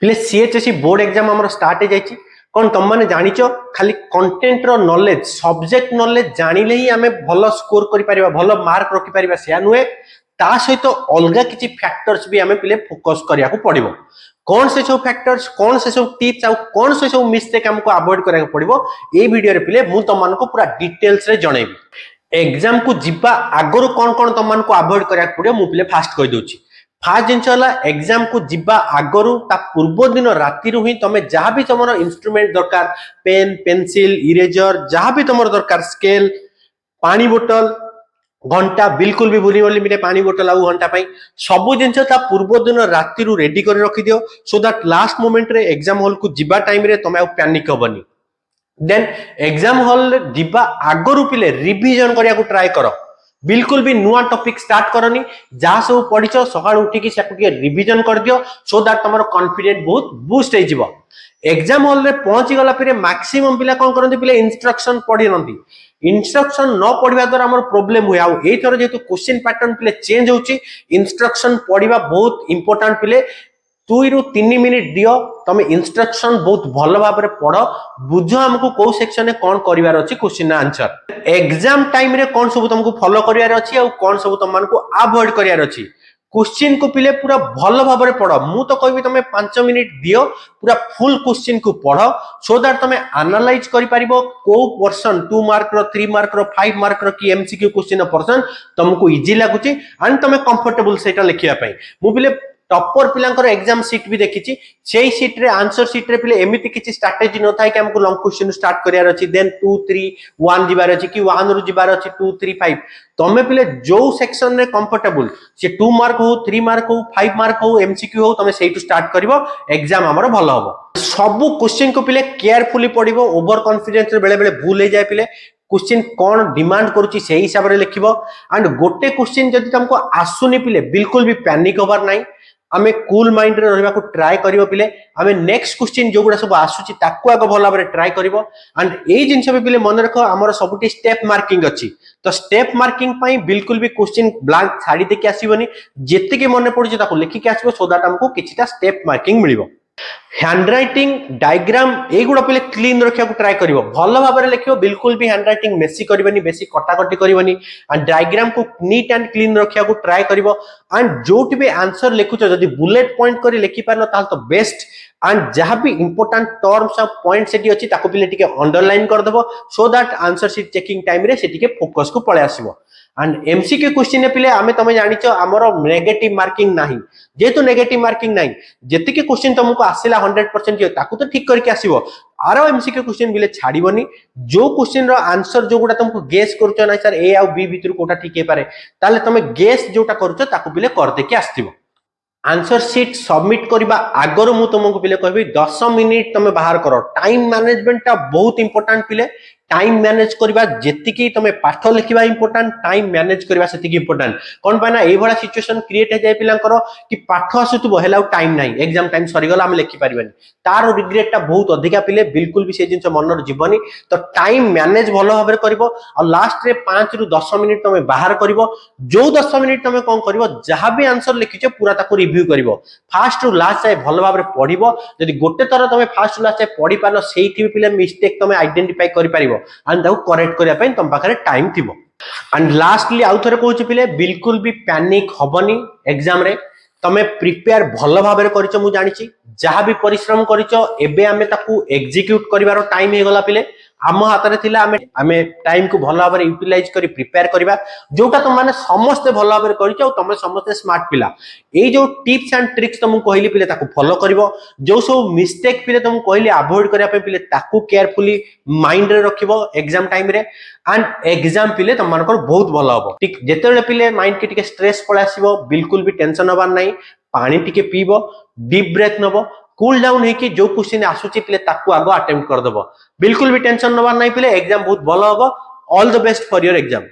पिले सीएचएससी board exam हमर start हो जाइए कौन तुम मैंने जानिच खाली कंटेंट रो नॉलेज सब्जेक्ट नॉलेज जानिले ही आमे भलो स्कोर करि परिबा भलो मार्क रखि परिबा से नुहे ता सहित अलगा किछि फैक्टर्स भी आमे पिले फोकस करिया को पड़िबो कौन से सब फैक्टर्स कौन से सब टिप्स आ कौन से सब मिस्टेक हमको अवॉइड करिया को पड़िबो ए वीडियो रे पिले मु तुम मानको पूरा डिटेल्स रे जणैबी एग्जाम को जिबा आगरो कौन कौन तुम मानको अवॉइड करिया को पड़िबो मु पिले फास्ट कहि दोछि फास्ट जिनस एग्जाम को जिबा आगरु ता पूर्व दिन राति रु ही तमे जहाँ भी तुम इंस्ट्रूमेंट दरकार पेन पेंसिल इरेजर जहाँ भी तुम दरकार स्केल पानी बोतल घंटा बिल्कुल भी भूल मिले पानी बोतल आउ घंटा सबू जिन पूर्व दिन राति रेडी कर रखी दियो सो दैट लास्ट मोमेंट रे एग्जाम हॉल को जिबा टाइम रे तमे पैनिक हबनी देन एग्जाम हॉल जिबा आगरु पिले रिवीजन करिया को ट्राई करो बिल्कुल भी नुआ टॉपिक स्टार्ट करनी जहाँ सब पढ़िच सकाळ उठिकी रिवीजन कर दियो सो दैट तुम कॉन्फिडेंस बहुत बूस्ट हो एग्जाम हॉल रे पहुंची गला फिर मैक्सिमम पिला कौन करती पिले इंस्ट्रक्शन पढ़ी नथी इंस्ट्रक्शन न पढ़िबा द्वारा हमर प्रॉब्लम हुए आउ एई थर जेतु क्वेश्चन पैटर्न पिले चेंज होची इंस्ट्रक्शन पढ़िबा बहुत इंपोर्टेंट पिले 2 रु 3 मिनिट दियो तमे इंस्ट्रक्शन बहुत भल भाव में पढ़ बुझ हमको कौ सेक्शन में कौन करिवार अछि क्वेश्चन आंसर एग्जाम टाइम रे कौन सब तुमको फॉलो करिवार अछि आ कौन सब तुम मानको अवॉइड करिवार अछि क्वेश्चन को पिले पूरा भल भाव में पढ़ मु तो कहबी तमे 5 मिनिट दियो पूरा फुल क्वेश्चन को पढ़ सो दैट तमे एनालाइज करि परिबो को पर्सन 2 मार्क रो 3 मार्क रो 5 मार्क रो की एमसीक्यू क्वेश्चन पर्सन तुमको इजी लागुची एंड तमे कंफर्टेबल सेटा लिखिया पई मु पिले टॉपर पिलांकर एग्जाम सीट भी देखिछि सेही सीट रे आंसर सीट रे पिले एमिति किछि स्ट्रेटजी न थाय कि हमको लॉन्ग क्वेश्चन स्टार्ट करियार अछि देन 2 3 1 जिबार अछि कि 1 रु जिबार अछि 2 3 5 तमे पिले जो सेक्शन रे कंफर्टेबल से 2 मार्क हो 3 मार्क हो 5 मार्क हो एमसीक्यू हो तमे सेही टू स्टार्ट करिवो एग्जाम हमर भलो हबो सब क्वेश्चन को पिले केयरफुली पढिबो ओवर कॉन्फिडेंस रे बेले बेले भूल हो जाय पिले क्वेश्चन कौन डिमांड करूची से हिसाब रे लिखिबो एंड गोटे क्वेश्चन जदि तुमको आसुनी पिले बिल्कुल भी पैनिक होबार नाही आमे कूल माइंड रे रहबा को ट्राई करिवो पिले आमे नेक्स्ट क्वेश्चन जो गुडा सब आसुची ताकू आगो भला भाबरे ट्राई करिवो एंड एई जिंस भी पिले मन रखो हमर सबटी स्टेप मार्किंग अछि तो स्टेप मार्किंग पई बिल्कुल भी क्वेश्चन ब्लैंक छाडी देके आसीबनी जेते के मन पड़ुची ताकू लिखि के आसीबो सो दैट हमको किछिटा स्टेप मार्किंग मिलिबो हैंड राइटिंग डायग्राम एगुड़ा पे क्लीन रखा ट्राई करिवो भल भाव में लिखियो बिल्कुल भी हैंड राइटिंग मेसी करबनी बेसी कटाकटी करबनी एंड डायग्राम को नीट एंड क्लीन रखा ट्राई करिवो एंड जोटी भी आंसर लिखुछ जदी बुलेट पॉइंट करी लिखि पारनो ताल तो बेस्ट एंड जहाँ भी इंपोर्टेंट टर्म्स ऑफ पॉइंट सेठी अछि ताको पिले टिके अंडरलाइन कर देबो so that answer sheet checking time रे सेठी के फोकस को पळे आसीबो एंड एमसीक्यू क्वेश्चन पिले आमे तमे जानिचो हमरो नेगेटिव मार्किंग नाही जेतु नेगेटिव मार्किंग नाही जेति के क्वेश्चन तुमको आसीला 100% जे ताकू तो ठीक करके आसीबो आरो एमसीक्यू क्वेश्चन बिले छाडीबनी जो क्वेश्चन रो आंसर जो गुडा तुमको गेस करूचो ना सर ए आ बी भीतर कोटा ठीक हे पारे ताले तमे गेस जोटा करूचो ताकू बिले कर दे के आस्तिबो आंसर शीट सबमिट करबा आगर मु तुमको पिले कहबी 10 मिनिट तमे बाहर करो टाइम मैनेजमेंट ता बहुत इंपोर्टेंट पिले टाइम मैनेज करबा जेतिकी तमे पाठ लिखिबा इंपोर्टेंट टाइम मैनेज करबा सेतिकी इंपोर्टेंट कोन पाना एई भला सिचुएशन क्रिएट हे जाय पिलांकर कि पाठ आसुतबो हेलाउ टाइम नाही एग्जाम टाइम सरी गला हम लिखि परिबनी तार रिग्रेट ता बहुत अधिका पिले बिल्कुल भी से जिंस मनर जीवनी तो टाइम मैनेज भलो भाबरे करबो और लास्ट रे 5 रु 10 मिनिट तमे बाहर करबो जो 10 मिनिट तमे कोन करबो जहां भी आंसर लिखिछो पूरा ताको रिव्यू करबो फास्ट रु लास्ट जाय भलो भाबरे पढिबो जदि गोटे तर तमे फास्ट रु लास्ट जाय पढि पालो सेही पिले मिस्टेक तमे आइडेंटिफाई करि परिबो एंड दाउ करेक्ट करिया पई तम पाखरे टाइम थिबो एंड लास्टली आउ थरे कहूची पिले बिल्कुल भी पैनिक हबनी एग्जाम रे तमे प्रिपेयर भलो भाबरे करिचो मु जानिची जहां भी परिश्रम करिचो एबे आमे ताकू एग्जीक्यूट करिवारो टाइम हे गला पिले आम हाथ में थिला आमे टाइम को भल भाव यूटिलाइज करी प्रिपेयर करबा जोटा तुम माने समस्त भल भाव करिचो तुम समस्त स्मार्ट पिला ए जो टिप्स एंड ट्रिक्स तुम कहली पिले ताकू फॉलो करिवो जो सब मिस्टेक पिले तुम कहली अवॉइड करिया पे पिले ताकू केयरफुली माइंड रे रखिवो एग्जाम टाइम रे एंड एग्जाम पिले तुम मानकर बहुत भल हबो ठीक जेतेले पिले माइंड के टिके स्ट्रेस पळे आसीबो बिल्कुल भी टेंशन होबार नाही पानी टिके पीबो डीप ब्रेथ नबो कूल डाउन है कि जो क्वेश्चन आसुची पिले ताकू आगो अटेम्प्ट कर देबो बिल्कुल भी टेंशन नबार नाही पिले एग्जाम बहुत भलो हबो all the best for your exam.